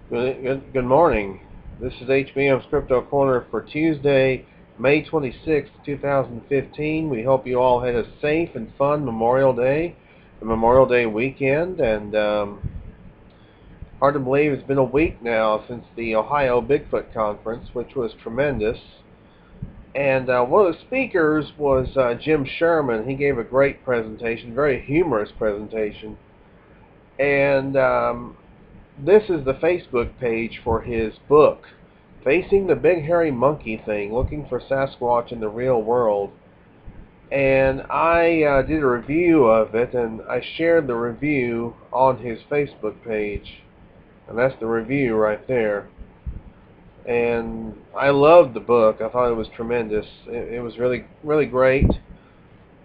Good morning. This is HBM's Crypto Corner for Tuesday, May 26th, 2015. We hope you all had a safe and fun Memorial Day, the Memorial Day weekend, and hard to believe it's been a week now since the Ohio Bigfoot Conference, which was tremendous. And one of the speakers was Jim Sherman. He gave a great presentation, very humorous presentation, and this is the Facebook page for his book, Facing the Big Hairy Monkey Thing, Looking for Sasquatch in the Real World. And I did a review of it, and I shared the review on his Facebook page. And that's the review right there. And I loved the book. I thought it was tremendous. It was really, really great.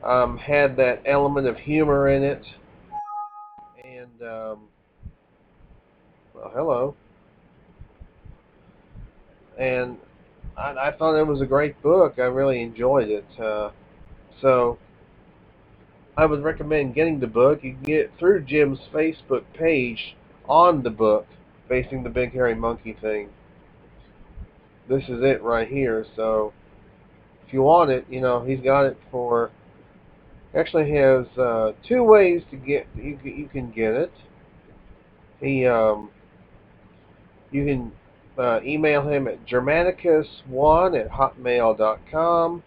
Had that element of humor in it. And, well, hello. And I thought it was a great book. I really enjoyed it. So I would recommend getting the book. You can get it through Jim's Facebook page on the book, Facing the Big Hairy Monkey Thing. This is it right here. So if you want it, he's got it for. Actually, has two ways to get. You can get it. He You can email him at germanicus1@hotmail.com.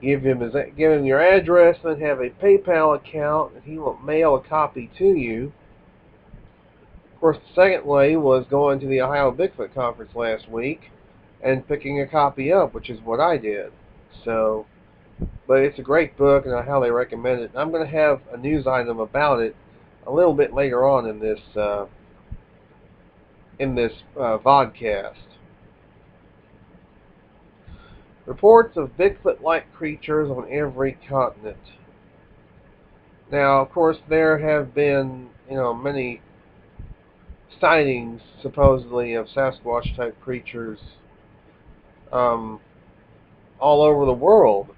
Give him your address and have a PayPal account, and he will mail a copy to you. Of course, the second way was going to the Ohio Bigfoot Conference last week and picking a copy up, which is what I did. So, but it's a great book, and I highly recommend it. I'm going to have a news item about it a little bit later on in this vodcast. Reports of Bigfoot-like creatures on every continent. Now, of course, there have been, many sightings, supposedly, of Sasquatch-type creatures all over the world.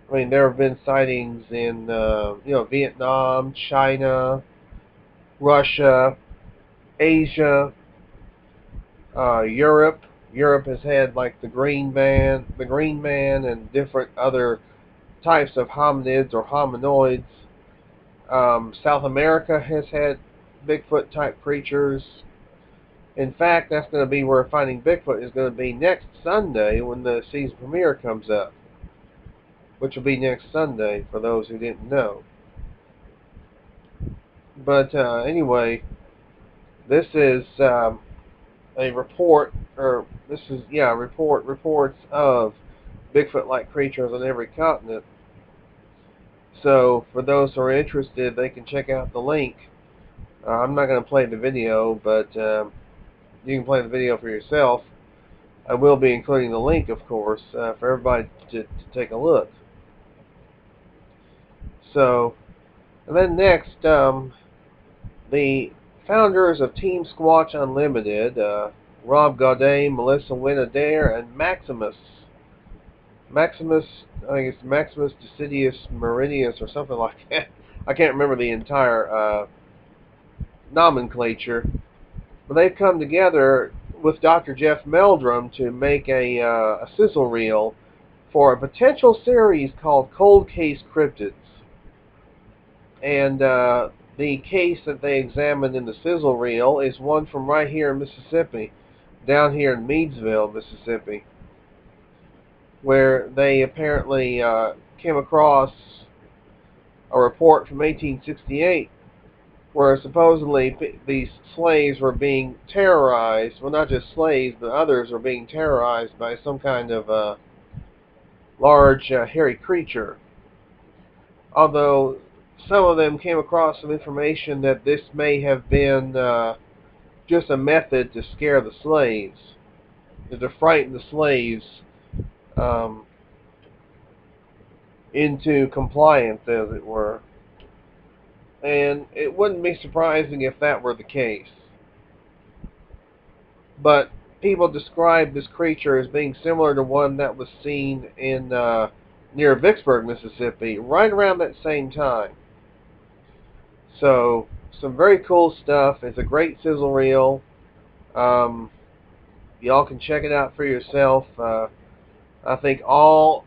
I mean, there have been sightings in, Vietnam, China, Russia, Asia, Europe. Europe has had like the Green Man, and different other types of hominids or hominoids. South America has had Bigfoot-type creatures. In fact, that's going to be where Finding Bigfoot is going to be next Sunday when the season premiere comes up, which will be next Sunday for those who didn't know. But anyway, this is a report, or this is reports of Bigfoot-like creatures on every continent. So for those who are interested, they can check out the link. I'm not going to play the video, but you can play the video for yourself. I will be including the link, of course, for everybody to take a look. So, and then next, the founders of Team Squatch Unlimited, Rob Gaudet, Melissa Wynn-Adair, and Maximus, I think it's Maximus Decidius Meridius or something like that. I can't remember the entire nomenclature. But they've come together with Dr. Jeff Meldrum to make a sizzle reel for a potential series called Cold Case Cryptids. And the case that they examined in the sizzle reel is one from right here in Mississippi, down here in Meadsville, Mississippi, where they apparently came across a report from 1868 where supposedly these slaves were being terrorized. Well, not just slaves, but others were being terrorized by some kind of large hairy creature. Although some of them came across some information that this may have been just a method to scare the slaves, to frighten the slaves into compliance, as it were. And it wouldn't be surprising if that were the case. But people describe this creature as being similar to one that was seen in near Vicksburg, Mississippi, right around that same time. So, some very cool stuff. It's a great sizzle reel. Y'all can check it out for yourself. I think all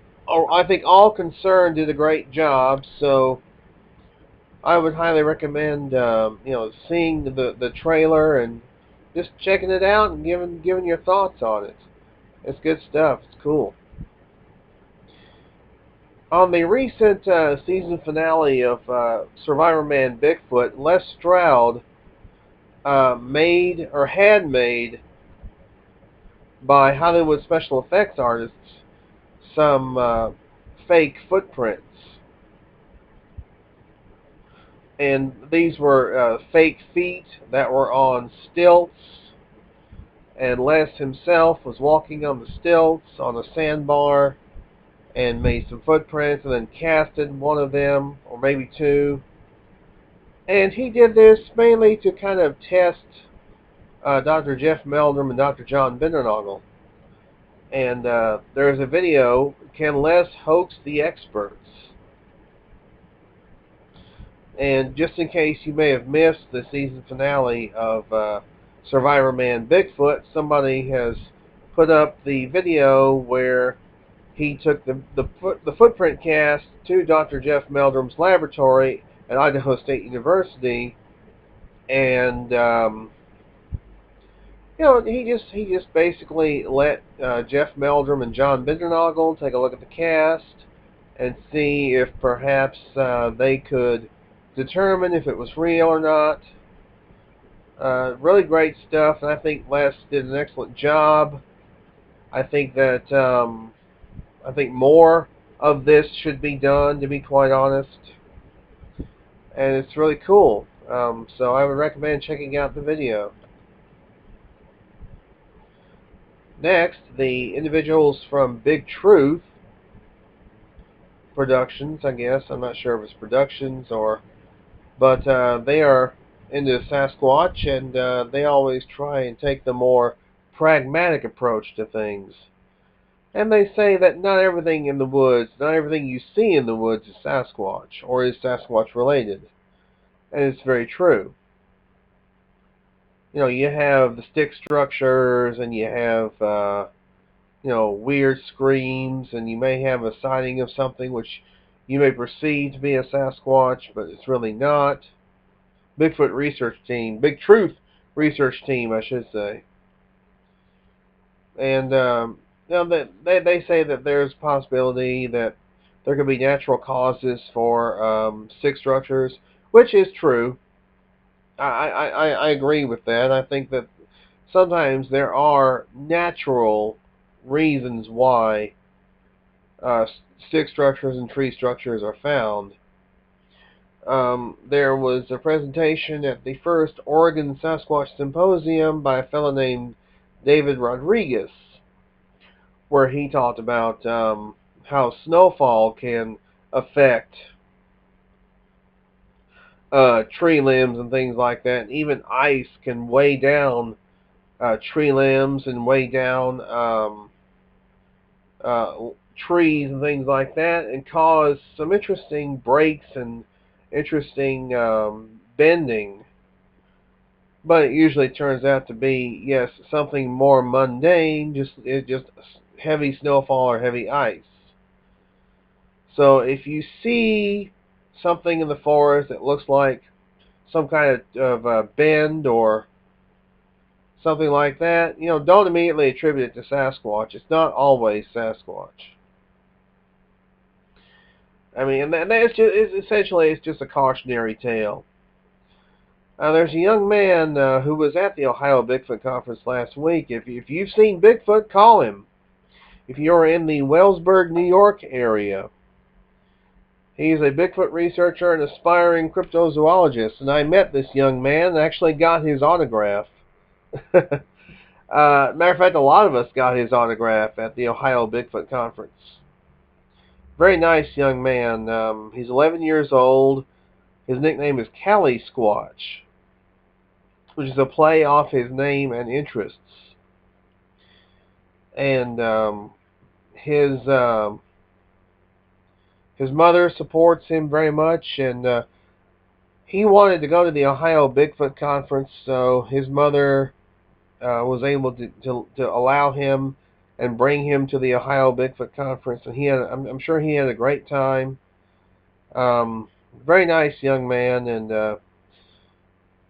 concerned did a great job. So I would highly recommend seeing the trailer and just checking it out and giving your thoughts on it. It's good stuff. It's cool. On the recent season finale of Survivor Man Bigfoot, Les Stroud had made by Hollywood special effects artists some fake footprints. And these were fake feet that were on stilts. And Les himself was walking on the stilts on a sandbar and made some footprints and then casted one of them, or maybe two. And he did this mainly to kind of test Dr. Jeff Meldrum and Dr. John Bindernagel. And there's a video, Can Les Hoax the Experts? And just in case you may have missed the season finale of Survivor Man Bigfoot, somebody has put up the video where he took the footprint cast to Dr. Jeff Meldrum's laboratory at Idaho State University, and he just basically let Jeff Meldrum and John Bindernagel take a look at the cast and see if perhaps they could determine if it was real or not. Really great stuff, and I think Les did an excellent job. I think more of this should be done, to be quite honest, and it's really cool. So I would recommend checking out the video. Next, the individuals from Big Truth Productions, I guess. I'm not sure if it's Productions but they are into Sasquatch, and they always try and take the more pragmatic approach to things. And they say that not everything in the woods, not everything you see in the woods is Sasquatch, or is Sasquatch related. And it's very true. You have the stick structures, and you have, weird screams, and you may have a sighting of something which you may perceive to be a Sasquatch, but it's really not. Bigfoot research team, Big Truth research team, I should say. And they say that there's a possibility that there could be natural causes for stick structures, which is true. I agree with that. I think that sometimes there are natural reasons why stick structures and tree structures are found. There was a presentation at the first Oregon Sasquatch Symposium by a fellow named David Rodriguez, where he talked about how snowfall can affect tree limbs and things like that. And even ice can weigh down tree limbs and weigh down trees and things like that, and cause some interesting breaks and interesting bending. But it usually turns out to be, yes, something more mundane, just heavy snowfall or heavy ice. So if you see something in the forest that looks like some kind of bend or something like that, don't immediately attribute it to Sasquatch. It's not always Sasquatch. I mean, and it's just a cautionary tale. There's a young man who was at the Ohio Bigfoot Conference last week. If you've seen Bigfoot, call him. If you're in the Wellsburg, New York area, he's a Bigfoot researcher and aspiring cryptozoologist. And I met this young man and actually got his autograph. Matter of fact, a lot of us got his autograph at the Ohio Bigfoot Conference. Very nice young man. He's 11 years old. His nickname is Cali Squatch, which is a play off his name and interests. And his mother supports him very much, and he wanted to go to the Ohio Bigfoot Conference, so his mother was able to allow him and bring him to the Ohio Bigfoot Conference, and I'm sure he had a great time. Very nice young man, and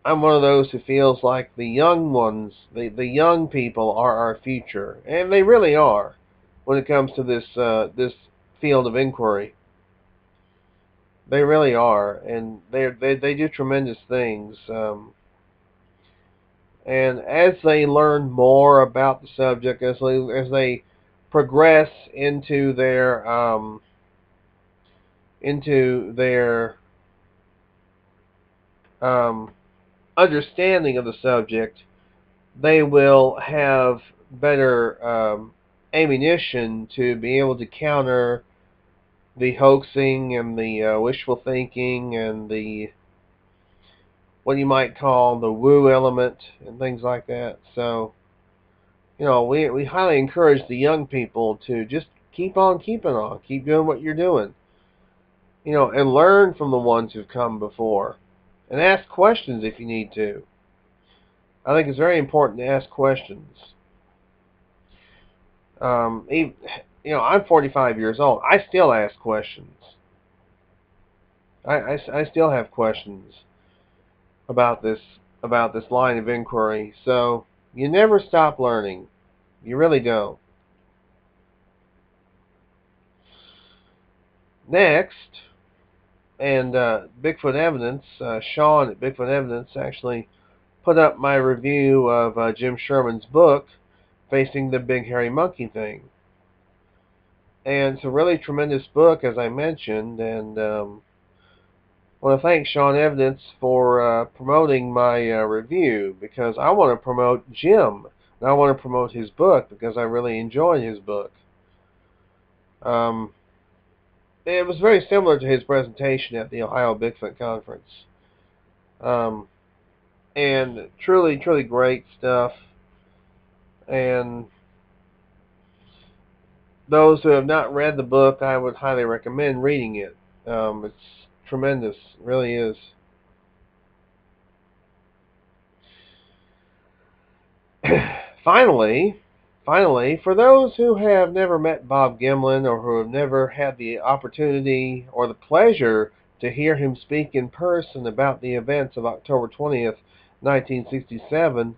I'm one of those who feels like the young ones, the young people, are our future, and they really are when it comes to this field of inquiry. They really are, and they do tremendous things. And as they learn more about the subject, as they progress into their um, understanding of the subject, they will have better ammunition to be able to counter the hoaxing and the wishful thinking and the what you might call the woo element and things like that. So, we highly encourage the young people to just keep on keeping on, keep doing what you're doing, and learn from the ones who've come before, and ask questions if you need to. I think it's very important to ask questions. Even, I'm 45 years old. I still ask questions. I still have questions about this line of inquiry. So you never stop learning. You really don't. Next, and Bigfoot Evidence, Sean at Bigfoot Evidence actually put up my review of Jim Sherman's book, Facing the Big Hairy Monkey Thing. And it's a really tremendous book, as I mentioned, and I want to thank Sean Evidence for promoting my review, because I want to promote Jim, and I want to promote his book because I really enjoyed his book. It was very similar to his presentation at the Ohio Bigfoot Conference. And truly, truly great stuff. And those who have not read the book, I would highly recommend reading it. It's tremendous. It really is. Finally, for those who have never met Bob Gimlin or who have never had the opportunity or the pleasure to hear him speak in person about the events of October 20th, 1967,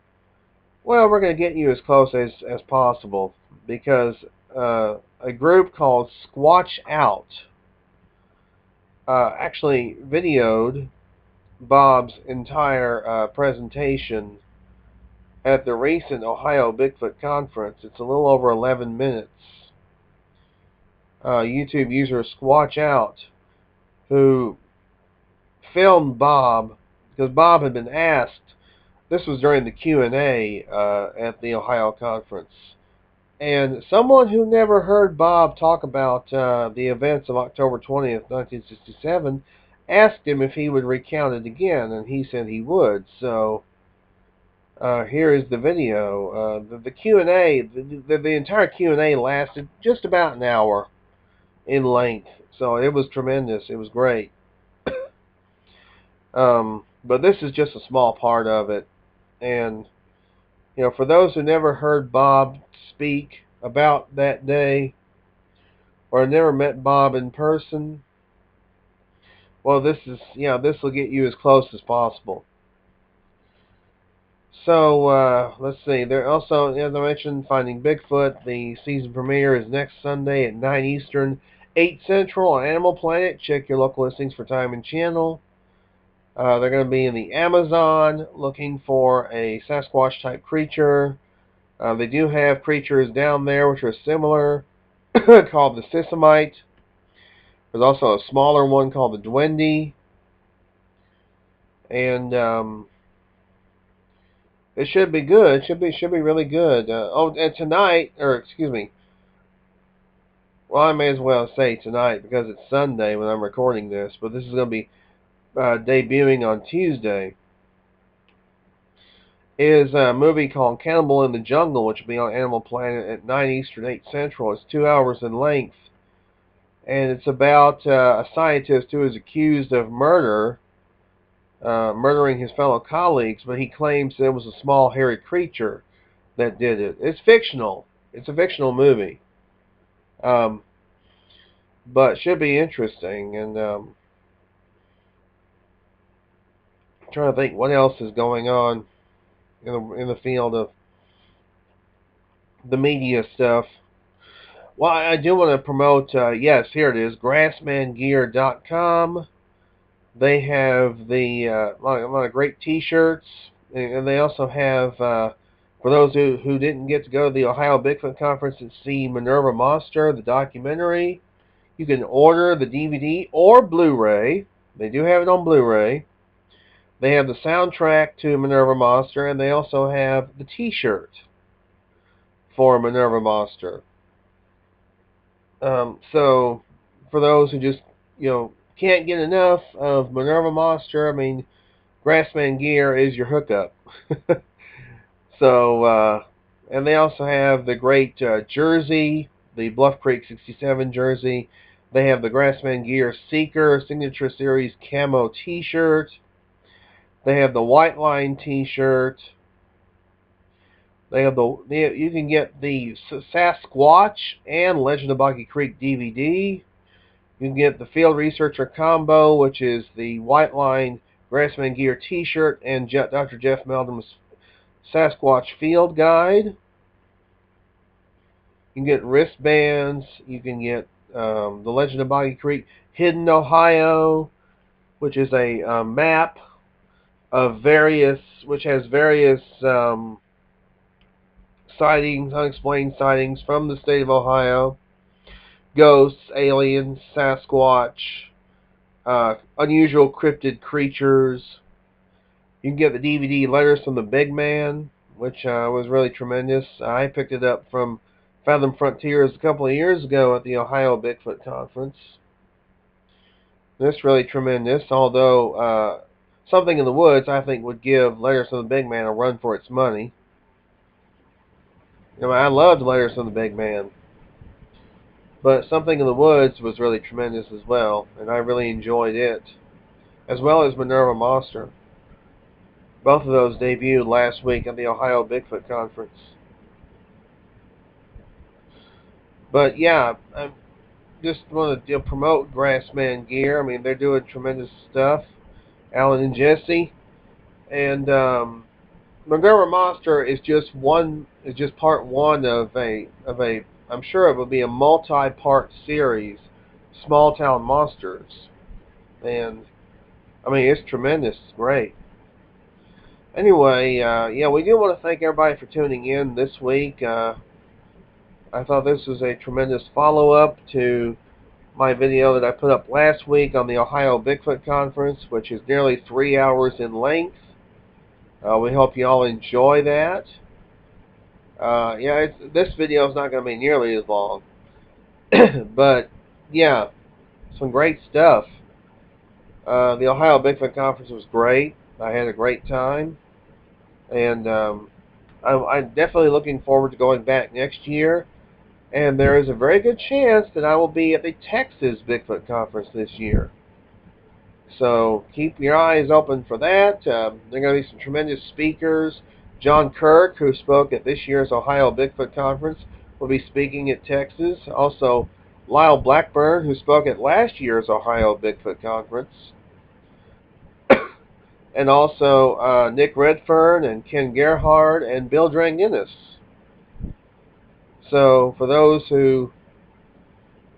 well, we're going to get you as close as possible, because a group called Squatch actually videoed Bob's entire presentation at the recent Ohio Bigfoot Conference. It's a little over 11 minutes. YouTube user Squatch who filmed Bob, because Bob had been asked, this was during the Q&A at the Ohio Conference, and someone who never heard Bob talk about the events of October 20th, 1967, asked him if he would recount it again, and he said he would. So here is the video. The Q&A, the entire Q&A lasted just about an hour in length, so it was tremendous. It was great. But this is just a small part of it, and for those who never heard Bob speak about that day or never met Bob in person, well, this will get you as close as possible. So let's see. There also, as I mentioned, Finding Bigfoot. The season premiere is next Sunday at 9 Eastern, 8 Central on Animal Planet. Check your local listings for time and channel. They're going to be in the Amazon looking for a Sasquatch-type creature. They do have creatures down there which are similar, called the Sisamite. There's also a smaller one called the Duende. And it should be good. Should be really good. And tonight, or excuse me, well, I may as well say tonight because it's Sunday when I'm recording this, but this is going to be debuting on Tuesday, is a movie called Cannibal in the Jungle, which will be on Animal Planet at 9 Eastern, 8 Central. It's 2 hours in length, and it's about a scientist who is accused of murdering his fellow colleagues, but he claims it was a small hairy creature. that did it. It's fictional. It's a fictional movie. But should be interesting. And I'm trying to think what else is going on in the field of the media stuff. Well, I do want to promote, yes, here it is, grassmangear.com. They have a lot of great t-shirts, and they also have, for those who didn't get to go to the Ohio Bigfoot Conference and see Minerva Monster, the documentary, you can order the DVD or Blu-ray. They do have it on Blu-ray. They have the soundtrack to Minerva Monster, and they also have the t-shirt for Minerva Monster. So, for those who just, can't get enough of Minerva Monster, I mean, Grassman Gear is your hookup. So, and they also have the great jersey, the Bluff Creek 67 jersey. They have the Grassman Gear Seeker Signature Series Camo t-shirt. They have the White Line t-shirt. You can get the Sasquatch and Legend of Boggy Creek DVD. You can get the Field Researcher Combo, which is the White Line Grassman Gear t-shirt and Dr. Jeff Meldrum's Sasquatch Field Guide. You can get wristbands. You can get the Legend of Boggy Creek Hidden Ohio, which is a map of which has various sightings, unexplained sightings from the state of Ohio. Ghosts, aliens, Sasquatch, unusual cryptid creatures. You can get the DVD Letters from the Big Man, which was really tremendous. I picked it up from Fathom Frontiers a couple of years ago at the Ohio Bigfoot Conference. This really tremendous, although Something in the Woods, I think, would give Letters from the Big Man a run for its money. I loved Letters from the Big Man. But Something in the Woods was really tremendous as well, and I really enjoyed it, as well as Minerva Monster. Both of those debuted last week at the Ohio Bigfoot Conference. But yeah, I just want to promote Grassman Gear. I mean, they're doing tremendous stuff. Alan and Jesse, and Minerva Monster is just part one of a. I'm sure it will be a multi-part series, Small Town Monsters, and I mean it's tremendous. It's great. Anyway, yeah, we do want to thank everybody for tuning in this week. I thought this was a tremendous follow-up to my video that I put up last week on the Ohio Bigfoot Conference, which is nearly 3 hours in length. We hope you all enjoy that. Yeah, this video is not going to be nearly as long. But, yeah, some great stuff. The Ohio Bigfoot Conference was great. I had a great time. And I'm definitely looking forward to going back next year. And there is a very good chance that I will be at the Texas Bigfoot Conference this year. So keep your eyes open for that. There are going to be some tremendous speakers. John Kirk, who spoke at this year's Ohio Bigfoot Conference, will be speaking at Texas. Also, Lyle Blackburn, who spoke at last year's Ohio Bigfoot Conference. And also Nick Redfern and Ken Gerhard and Bill Dranginis. So for those who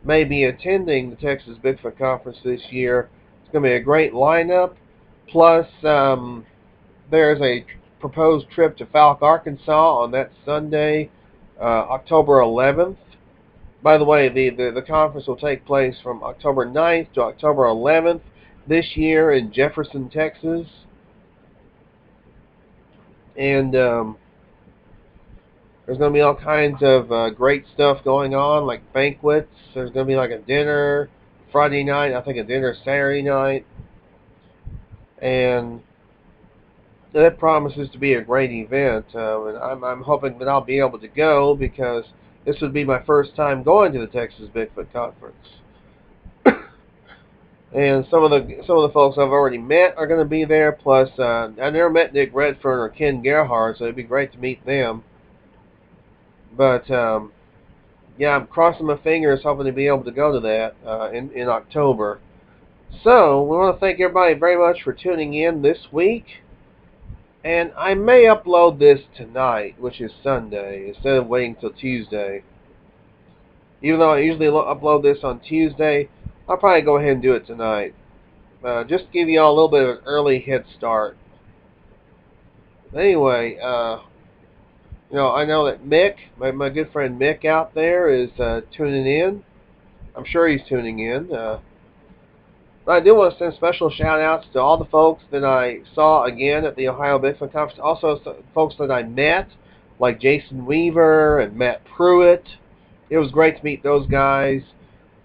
may be attending the Texas Bigfoot Conference this year, it's going to be a great lineup. Plus, there's a proposed trip to Falk, Arkansas on that Sunday, October 11th. By the way, the conference will take place from October 9th to October 11th this year in Jefferson, Texas. And there's going to be all kinds of great stuff going on, like banquets. There's going to be like a dinner Friday night, I think a dinner Saturday night. And that promises to be a great event. And I'm hoping that I'll be able to go because this would be my first time going to the Texas Bigfoot Conference. And some of the folks I've already met are going to be there. Plus, I never met Nick Redfern or Ken Gerhard, so it'd be great to meet them. But yeah, I'm crossing my fingers, hoping to be able to go to that in October. So we want to thank everybody very much for tuning in this week. And I may upload this tonight, which is Sunday, instead of waiting till Tuesday. Even though I usually upload this on Tuesday, I'll probably go ahead and do it tonight. Just to give you all a little bit of an early head start. Anyway, I know that Mick, my good friend Mick out there, is tuning in. I'm sure he's tuning in. But I do want to send special shout-outs to all the folks that I saw again at the Ohio Bigfoot Conference. Also, folks that I met, like Jason Weaver and Matt Pruitt. It was great to meet those guys.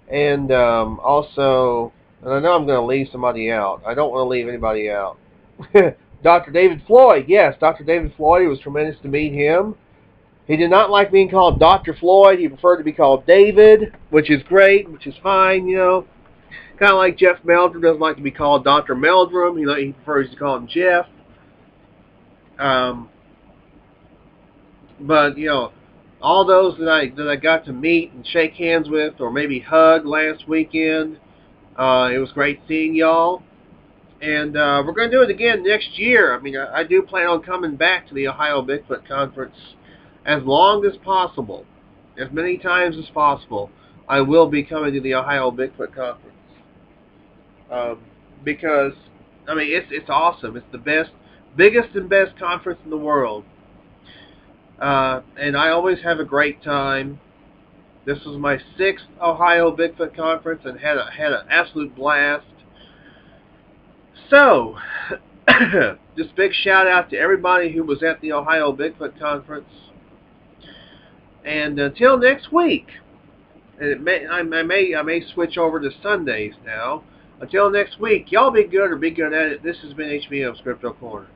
And also, and I know I'm going to leave somebody out. I don't want to leave anybody out. Dr. David Floyd. Yes, Dr. David Floyd. It was tremendous to meet him. He did not like being called Dr. Floyd. He preferred to be called David, which is great, which is fine, Kind of like Jeff Meldrum doesn't like to be called Dr. Meldrum. He prefers to call him Jeff. But all those that I got to meet and shake hands with, or maybe hug last weekend, it was great seeing y'all. And we're going to do it again next year. I mean, I do plan on coming back to the Ohio Bigfoot Conference as long as possible, as many times as possible. I will be coming to the Ohio Bigfoot Conference. Because I mean it's awesome. It's the biggest and best conference in the world, and I always have a great time. This was my 6th Ohio Bigfoot Conference, and had an absolute blast. So, just big shout out to everybody who was at the Ohio Bigfoot Conference. And until next week, and I may switch over to Sundays now. Until next week, y'all be good or be good at it. This has been HBM's Crypto Corner.